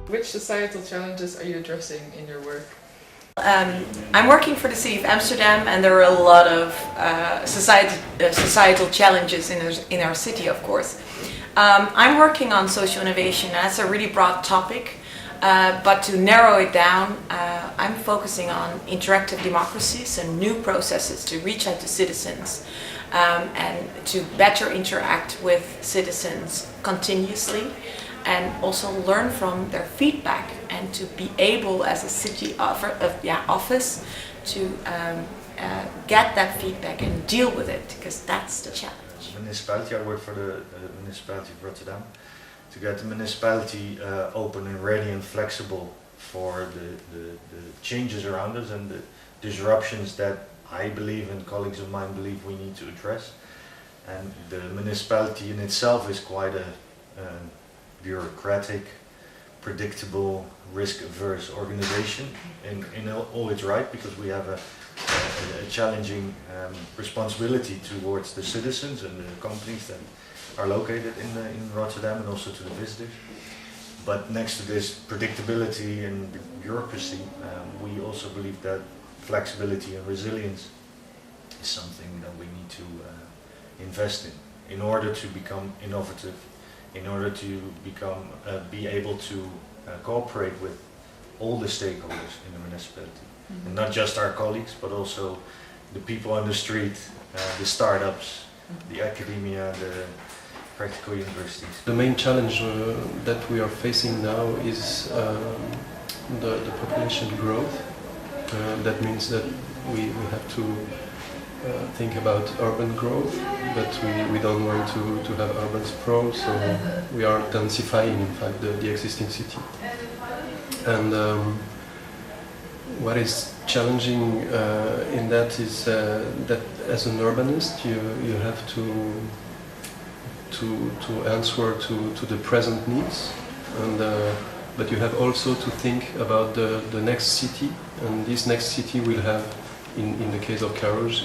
Which societal challenges are you addressing in your work? I'm working for the city of Amsterdam, and there are a lot of societal challenges in our city, of course. I'm working on social innovation, and that's a really broad topic. But to narrow it down, I'm focusing on interactive democracies and new processes to reach out to citizens and to better interact with citizens continuously, and also learn from their feedback, and to be able as a city office to get that feedback and deal with it, because that's the challenge. Municipality, I work for the municipality of Rotterdam. To get the municipality open and ready and flexible for the changes around us and the disruptions that I believe and colleagues of mine believe we need to address. And the municipality in itself is quite a bureaucratic, predictable, risk-averse organization in all its right, because we have a challenging responsibility towards the citizens and the companies that are located in Rotterdam, and also to the visitors. But next to this predictability and bureaucracy, we also believe that flexibility and resilience is something that we need to invest in order to become innovative, in order to be able to cooperate with all the stakeholders in the municipality. And not just our colleagues, but also the people on the street, the startups, the academia, the practical universities. The main challenge that we are facing now is the population growth. That means that we have to think about urban growth, but we don't want to have urban sprawl, so we are densifying, in fact, the existing city. And what is challenging in that is that as an urbanist you have to answer to the present needs, and but you have also to think about the next city, and this next city will have, in the case of Carouge,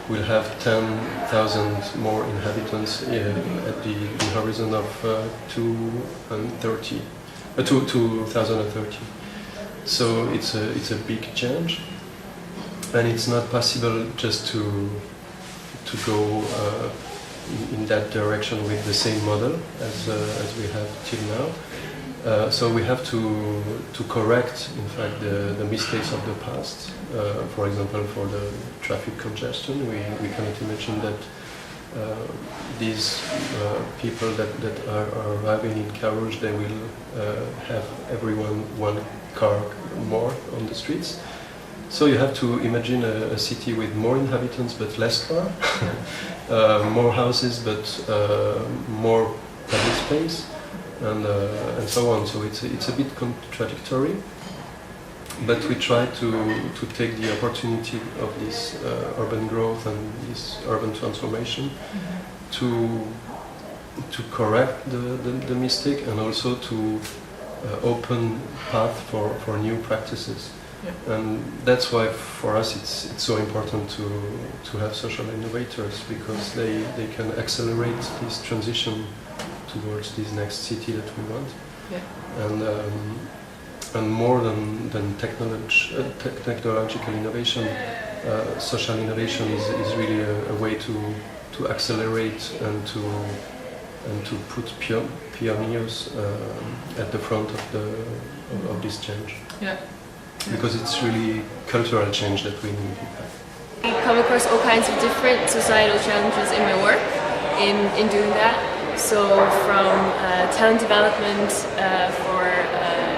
will have 10,000 more inhabitants at the horizon of 2030. So it's a big change, and it's not possible just to go in that direction with the same model as we have till now. So we have to correct, in fact, the mistakes of the past. For example, for the traffic congestion, we cannot imagine that these people that are arriving in Carouge, they will have everyone one car more on the streets. So you have to imagine a city with more inhabitants but less car, more houses but more public space, and so on. So it's a bit contradictory, but we try to take the opportunity of this urban growth and this urban transformation to correct the mistake, and also to open path for new practices. Yeah. And that's why for us it's so important to have social innovators, because they can accelerate this transition towards this next city that we want. Yeah. And more than technological innovation, social innovation is really a way to accelerate and to put pioneers at the front of this change. Yeah. Because it's really cultural change that we need. I come across all kinds of different societal challenges in my work in doing that. So from talent development for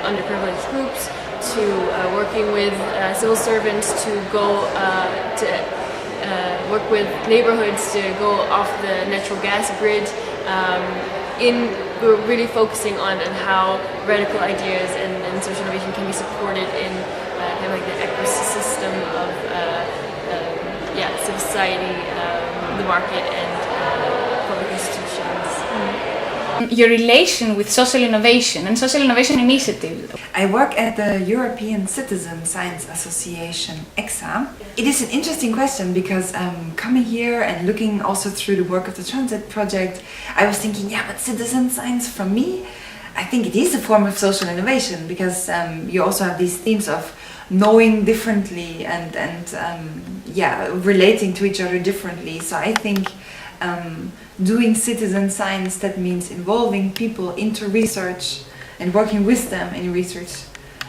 underprivileged groups, to working with civil servants to go to work with neighborhoods to go off the natural gas grid. We're really focusing on how radical ideas and social innovation can be supported in kind of like the ecosystem of civil society, the market, and public institutions. Your relation with social innovation and social innovation initiative. I work at the European Citizen Science Association, EXA. It is an interesting question because coming here and looking also through the work of the Transit project, I was thinking, yeah, but citizen science for me, I think it is a form of social innovation because you also have these themes of knowing differently and relating to each other differently. So I think doing citizen science, that means involving people into research and working with them in research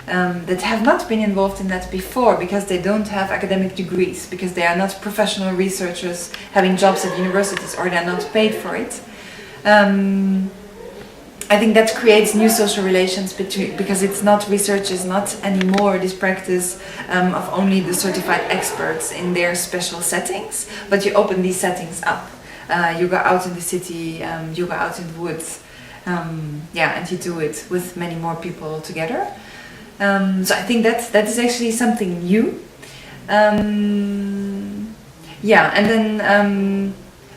that have not been involved in that before because they don't have academic degrees, because they are not professional researchers having jobs at universities or they're not paid for it. I think that creates new social relations because it's not, research is not anymore this practice of only the certified experts in their special settings, but you open these settings up. You go out in the city, you go out in the woods, and you do it with many more people together. So I think that is actually something new.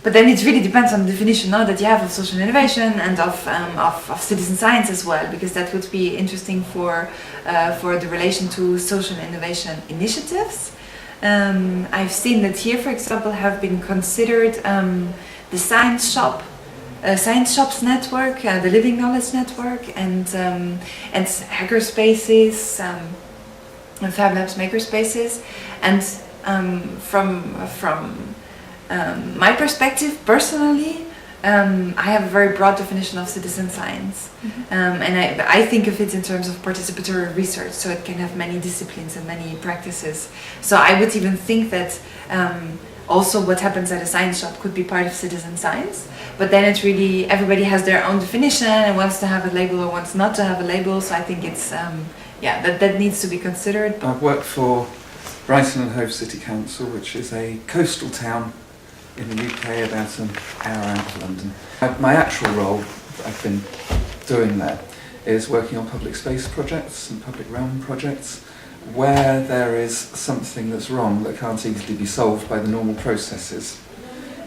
But then it really depends on the definition now that you have of social innovation and of citizen science as well, because that would be interesting for the relation to social innovation initiatives. I've seen that here, for example, have been considered the Science Shops network, the Living Knowledge network, and hackerspaces, Fab Labs makerspaces, and from my perspective, personally, I have a very broad definition of citizen science, and I think of it in terms of participatory research, so it can have many disciplines and many practices. So I would even think that also what happens at a science shop could be part of citizen science, but then it's really, everybody has their own definition and wants to have a label or wants not to have a label, so I think it's, that needs to be considered. I've worked for Brighton and Hove City Council, which is a coastal town in the UK, about an hour out of London. My actual role that I've been doing there is working on public space projects and public realm projects where there is something that's wrong that can't easily be solved by the normal processes.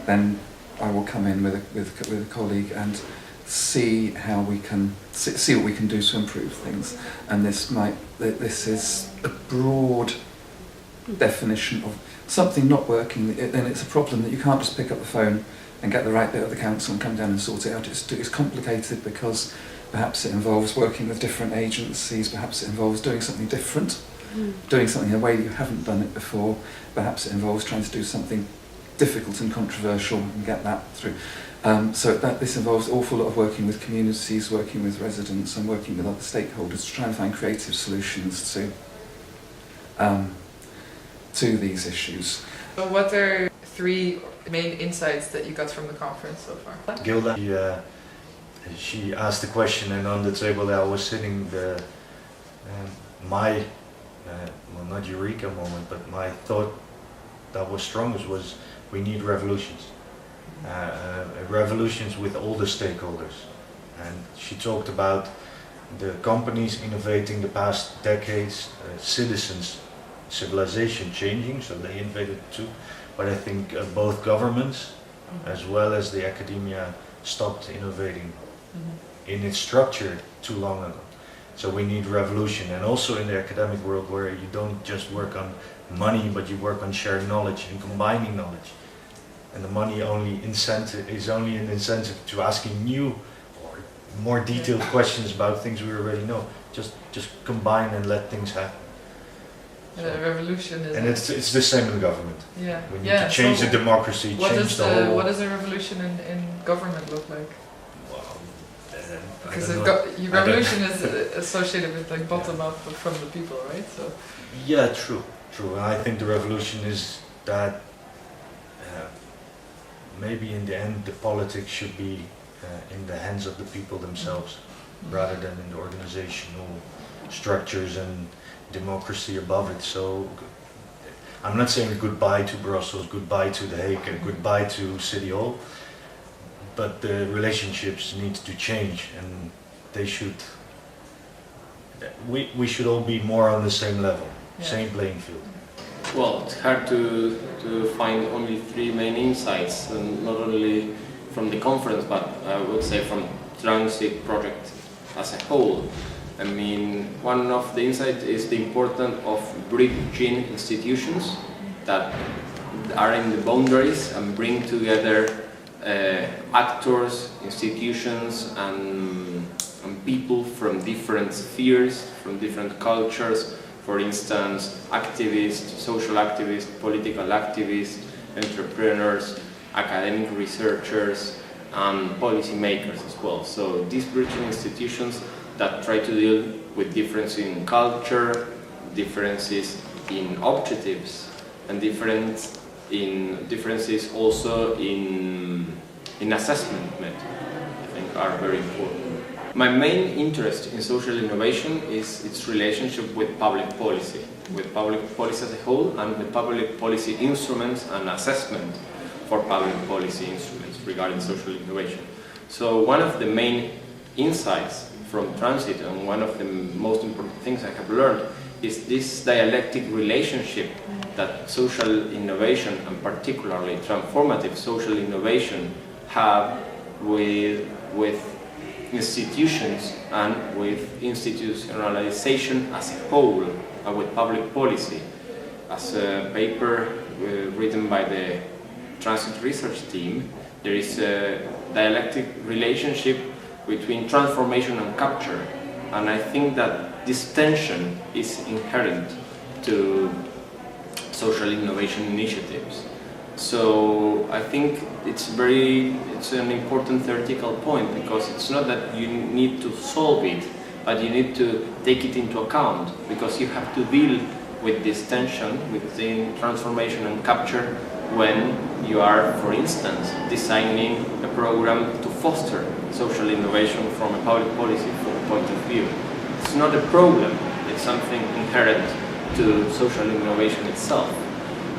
Then I will come in with a colleague and see how we can see what we can do to improve things. And this is a broad definition of something not working, then it's a problem that you can't just pick up the phone and get the right bit of the council and come down and sort it out. It's complicated because perhaps it involves working with different agencies, perhaps it involves doing something different, doing something in a way you haven't done it before, perhaps it involves trying to do something difficult and controversial and get that through. This involves an awful lot of working with communities, working with residents and working with other stakeholders to try and find creative solutions to these issues. So what are 3 main insights that you got from the conference so far? Gilda, she asked the question, and on the table that I was sitting, not eureka moment, but my thought that was strongest was we need revolutions. Revolutions with all the stakeholders. And she talked about the companies innovating the past decades, citizens, civilization changing, so they innovated too. But I think both governments as well as the academia stopped innovating in its structure too long ago. So we need revolution, and also in the academic world where you don't just work on money, but you work on sharing knowledge and combining knowledge. And the money is only an incentive to asking new or more detailed questions about things we already know. Just combine and let things happen. And a revolution is... And it's the same in government. Yeah. We need to change the democracy, change the whole... What does a revolution in government look like? Well, because your revolution is associated with like bottom up from the people, right? So. Yeah, true. And I think the revolution is that maybe in the end the politics should be in the hands of the people themselves, rather than in the organizational structures and democracy above it. So I'm not saying goodbye to Brussels, goodbye to The Hague, and goodbye to City Hall, but the relationships need to change, and they should. We should all be more on the same level, same playing field. Well, it's hard to find only 3 main insights, and not only from the conference, but I would say from Transit project as a whole. I mean, one of the insights is the importance of bridging institutions that are in the boundaries and bring together actors, institutions, and and people from different spheres, from different cultures. For instance, activists, social activists, political activists, entrepreneurs, academic researchers, and policymakers as well. So these bridging institutions that try to deal with differences in culture, differences in objectives, and differences also in assessment method, I think are very important. My main interest in social innovation is its relationship with public policy as a whole, and with public policy instruments and assessment for public policy instruments regarding social innovation. So one of the main insights from transit, and one of the most important things I have learned, is this dialectic relationship that social innovation, and particularly transformative social innovation, have with institutions and with institutionalization as a whole, and with public policy. As a paper written by the Transit Research Team, there is a dialectic relationship between transformation and capture, and I think that this tension is inherent to social innovation initiatives. So I think it's an important theoretical point, because it's not that you need to solve it, but you need to take it into account, because you have to deal with this tension within transformation and capture when you are, for instance, designing a program to foster social innovation from a public policy point of view. It's not a problem, it's something inherent to social innovation itself.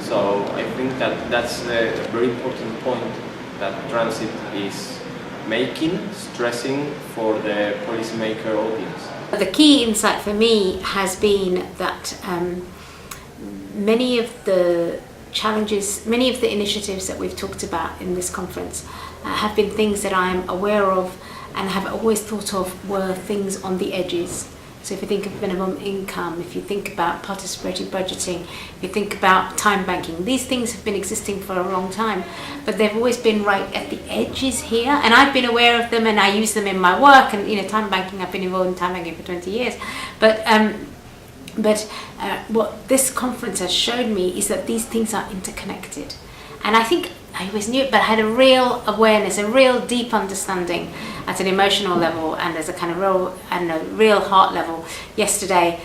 So I think that that's a very important point that transit is making, stressing for the policymaker audience. The key insight for me has been that many of the challenges, many of the initiatives that we've talked about in this conference have been things that I'm aware of and have always thought of were things on the edges. So if you think of minimum income, if you think about participatory budgeting, if you think about time banking, these things have been existing for a long time, but they've always been right at the edges here, and I've been aware of them and I use them in my work, and time banking, I've been involved in time banking for 20 years. But what this conference has shown me is that these things are interconnected. And I think I always knew it, but I had a real awareness, a real deep understanding at an emotional level, and as a kind of real heart level yesterday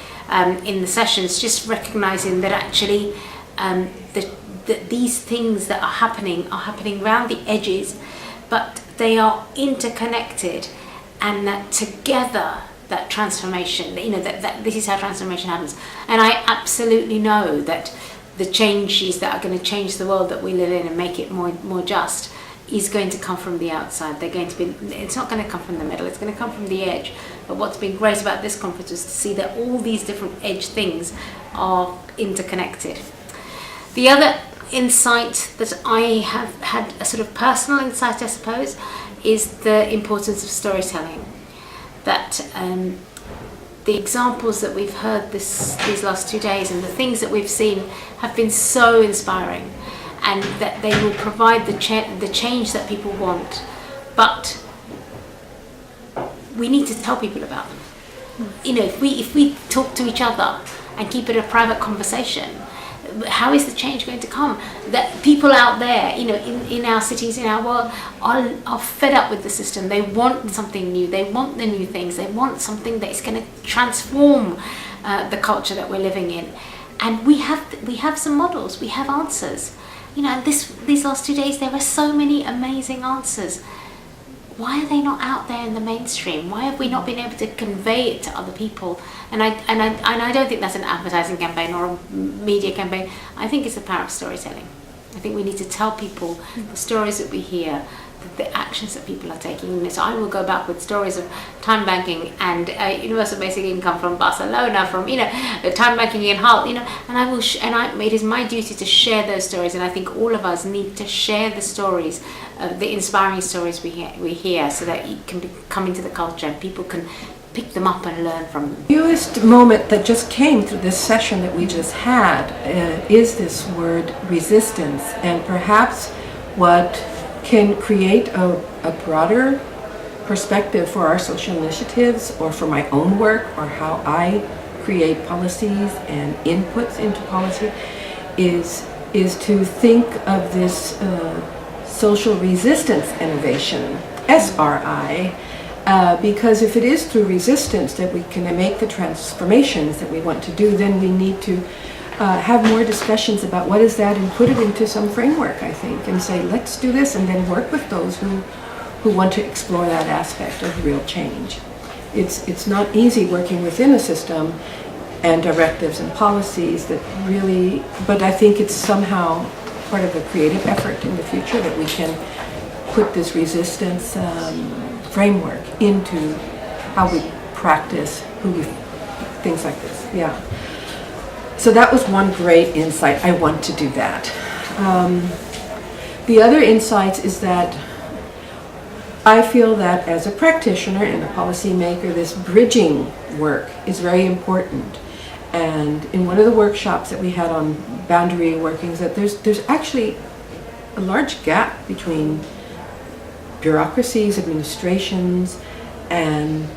in the sessions, just recognizing that actually that these things that are happening around the edges, but they are interconnected, and that together that transformation, that this is how transformation happens. And I absolutely know that the changes that are going to change the world that we live in and make it more just is going to come from the outside. It's not going to come from the middle, it's going to come from the edge. But what's been great about this conference is to see that all these different edge things are interconnected. The other insight that I have had, a sort of personal insight I suppose, is the importance of storytelling. That the examples that we've heard these last 2 days and the things that we've seen have been so inspiring, and that they will provide the change that people want. But we need to tell people about them. If we talk to each other and keep it a private conversation, how is the change going to come? That people out there, in our cities, in our world, are fed up with the system. They want something new. They want the new things. They want something that is going to transform the culture that we're living in. And we have some models. We have answers. These last 2 days, there were so many amazing answers. Why are they not out there in the mainstream? Why have we not been able to convey it to other people? And I don't think that's an advertising campaign or a media campaign. I think it's the power of storytelling. I think we need to tell people the stories that we hear, the actions that people are taking. So I will go back with stories of time banking and universal basic income from Barcelona, from time banking in Hull, and I will. It is my duty to share those stories, and I think all of us need to share the stories, the inspiring stories we hear, so that it can come into the culture and people can pick them up and learn from them. The newest moment that just came through this session that we just had is this word resistance, and perhaps what can create a broader perspective for our social initiatives or for my own work or how I create policies and inputs into policy is to think of this social resistance innovation, SRI, because if it is through resistance that we can make the transformations that we want to do, then we need to have more discussions about what is that and put it into some framework, I think, and say, let's do this, and then work with those who want to explore that aspect of real change. It's not easy working within a system and directives and policies that really, but I think it's somehow part of a creative effort in the future that we can put this resistance framework into how we practice, things like this, yeah. So that was one great insight. I want to do that. The other insights is that I feel that as a practitioner and a policymaker, this bridging work is very important. And in one of the workshops that we had on boundary workings, that there's actually a large gap between bureaucracies, administrations, and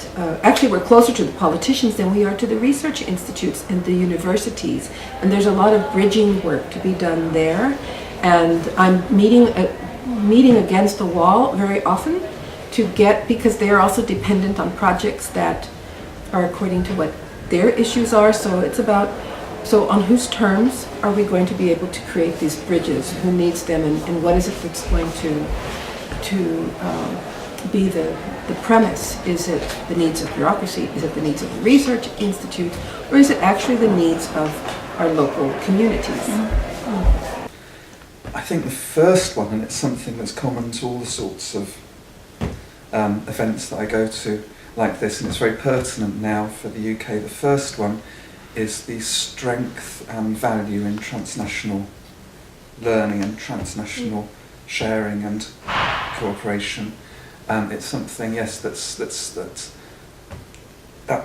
actually we're closer to the politicians than we are to the research institutes and the universities. And there's a lot of bridging work to be done there. And I'm meeting against the wall very often to get, because they are also dependent on projects that are according to what their issues are. So it's about, so on whose terms are we going to be able to create these bridges? Who needs them, and what is it that's going to be the premise? Is it the needs of bureaucracy? Is it the needs of the research institute? Or is it actually the needs of our local communities? I think the first one, and it's something that's common to all the sorts of events that I go to like this, and it's very pertinent now for the UK. The first one is the strength and value in transnational learning and transnational sharing and cooperation. It's something, yes, that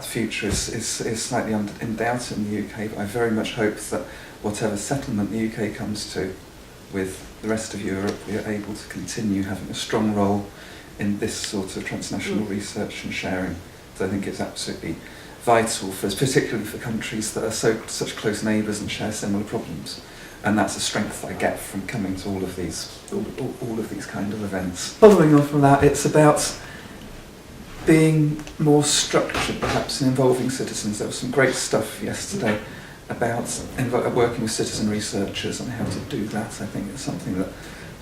future is slightly in doubt in the UK, but I very much hope that whatever settlement the UK comes to with the rest of Europe, we are able to continue having a strong role in this sort of transnational research and sharing. So I think it's absolutely vital for us, particularly for countries that are such close neighbours and share similar problems. And that's a strength I get from coming to all of these kind of events. Following on from that, it's about being more structured, perhaps, in involving citizens. There was some great stuff yesterday about working with citizen researchers and how to do that. I think it's something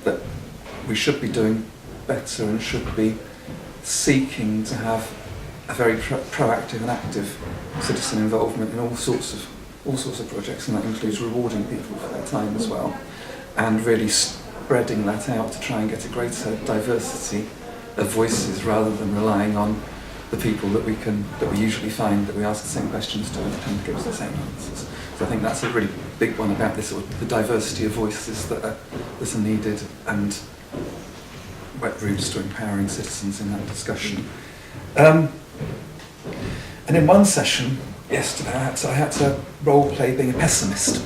that we should be doing better and should be seeking to have a very proactive and active citizen involvement in all sorts of projects, and that includes rewarding people for their time as well, and really spreading that out to try and get a greater diversity of voices rather than relying on the people that we usually find that we ask the same questions to and tend to give us the same answers. So I think that's a really big one about this, the diversity of voices that are needed, and wet routes to empowering citizens in that discussion. And in one session yesterday, I had to role play being a pessimist,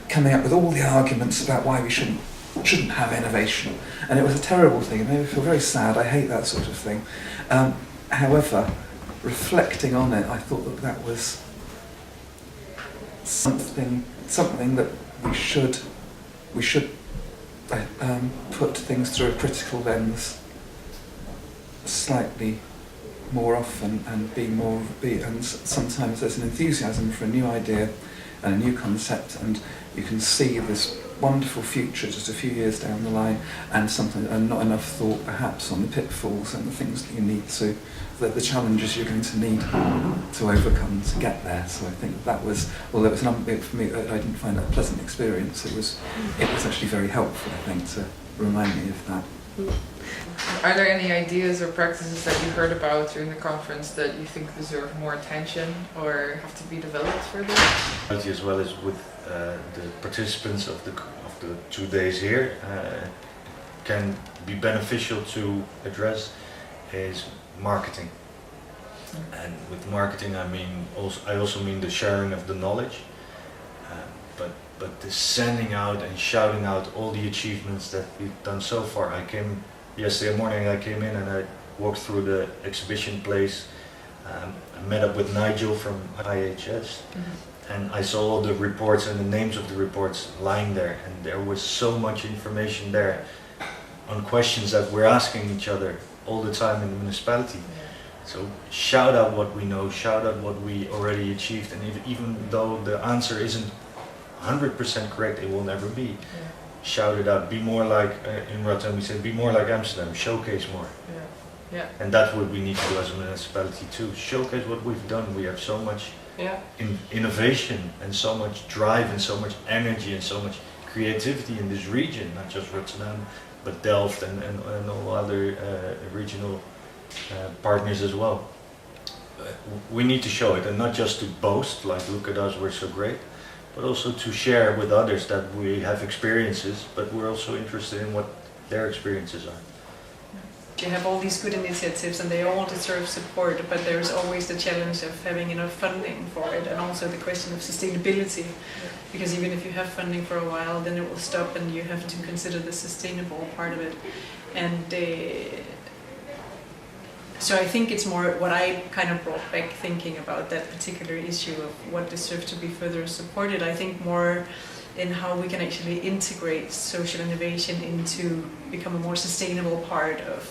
coming up with all the arguments about why we shouldn't have innovation, and it was a terrible thing. It made me feel very sad. I hate that sort of thing. However, reflecting on it, I thought that was something that we should put things through a critical lens slightly more often, and and sometimes there's an enthusiasm for a new idea and a new concept, and you can see this wonderful future just a few years down the line, and not enough thought perhaps on the pitfalls and the things that you need to, the challenges you're going to need to overcome to get there. So I think that was, although it was for me, I didn't find that a pleasant experience. It was actually very helpful, I think, to remind me of that. Are there any ideas or practices that you heard about during the conference that you think deserve more attention or have to be developed further? As well as with the participants of the 2 days here, can be beneficial to address is marketing. And with marketing, I also mean the sharing of the knowledge, but the sending out and shouting out all the achievements that we've done so far. Yesterday morning I came in and I walked through the exhibition place. I met up with Nigel from IHS, and I saw all the reports and the names of the reports lying there, and there was so much information there on questions that we're asking each other all the time in the municipality. So shout out what we know, shout out what we already achieved, and even though the answer isn't 100% correct, it will never be. Shout it out, be more like, in Rotterdam we say, be more like Amsterdam, showcase more. And that's what we need to do as a municipality too, showcase what we've done. We have so much innovation and so much drive and so much energy and so much creativity in this region, not just Rotterdam, but Delft and all other regional partners as well. We need to show it, and not just to boast, like look at us, we're so great, but also to share with others that we have experiences, but we're also interested in what their experiences are. You have all these good initiatives and they all deserve support, but there's always the challenge of having enough funding for it, and also the question of sustainability, because even if you have funding for a while, then it will stop and you have to consider the sustainable part of it. And so I think it's more what I kind of brought back thinking about that particular issue of what deserves to be further supported. I think more in how we can actually integrate social innovation into become a more sustainable part of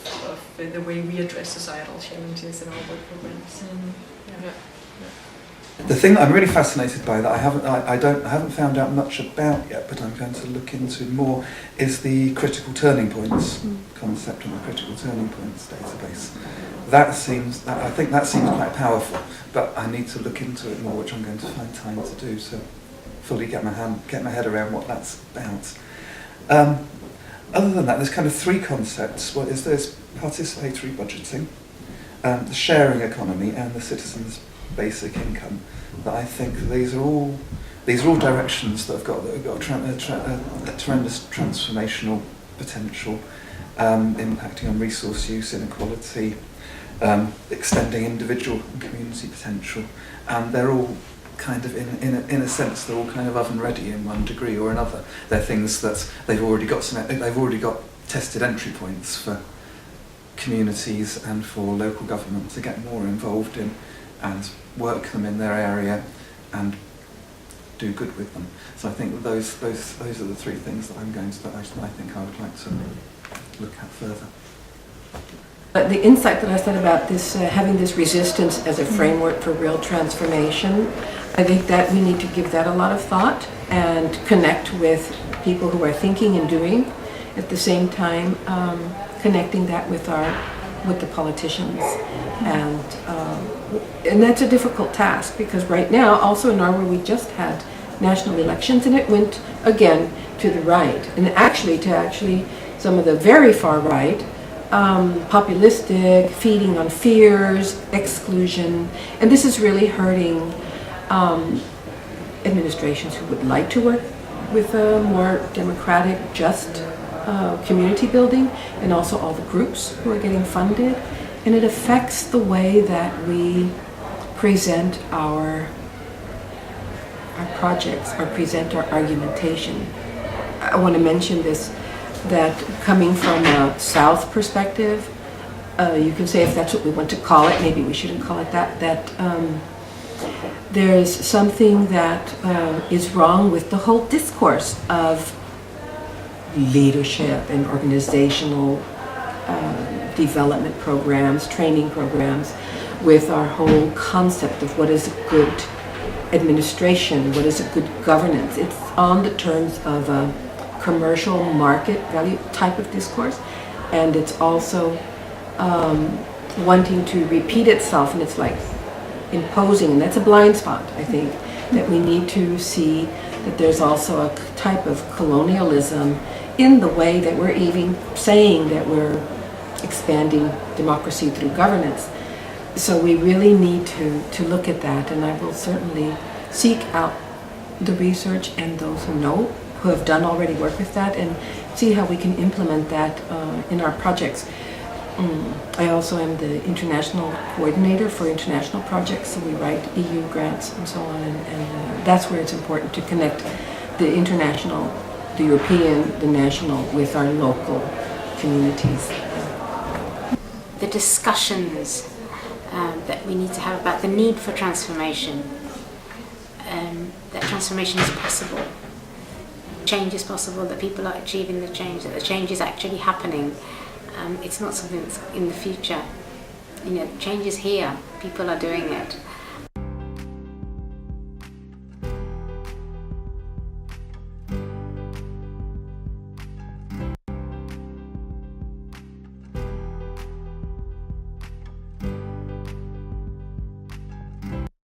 the way we address societal challenges in our work programs. The thing that I'm really fascinated by that I haven't found out much about yet, but I'm going to look into more, is the critical turning points concept of the critical turning points database. I think that seems quite powerful, but I need to look into it more, which I'm going to find time to do, so fully get my head around what that's about. Other than that, there's kind of three concepts. There's participatory budgeting, the sharing economy, and the citizens' basic income. That I think these are all directions that have got a tremendous transformational potential, impacting on resource use, inequality, extending individual and community potential, and they're all kind of in a sense they're all kind of oven ready in one degree or another. They're things that they've already got tested entry points for communities and for local government to get more involved in and work them in their area and do good with them. So I think those are the three things that I think I would like to look at further. The insight that I said about this, having this resistance as a framework for real transformation, I think that we need to give that a lot of thought and connect with people who are thinking and doing. At the same time, connecting that with the politicians, and that's a difficult task, because right now, also in Norway, we just had national elections, and it went again to the right, and actually some of the very far right. Populistic, feeding on fears, exclusion, and this is really hurting administrations who would like to work with a more democratic, just community building, and also all the groups who are getting funded, and it affects the way that we present our projects or present our argumentation. I want to mention this, that coming from a South perspective, you can say, if that's what we want to call it, maybe we shouldn't call it that there's something that is wrong with the whole discourse of leadership and organizational development programs, training programs, with our whole concept of what is a good administration, what is a good governance. It's on the terms of a commercial market value type of discourse, and it's also wanting to repeat itself, and it's like imposing, and that's a blind spot, I think, that we need to see that there's also a type of colonialism in the way that we're even saying that we're expanding democracy through governance. So we really need to look at that, and I will certainly seek out the research and those who know, who have done already work with that, and see how we can implement that in our projects. I also am the international coordinator for international projects, so we write EU grants and so on, and that's where it's important to connect the international, the European, the national with our local communities. the discussions that we need to have about the need for transformation, that transformation is possible, change is possible, that people are achieving the change, that the change is actually happening. It's not something that's in the future. You know, change is here, people are doing it.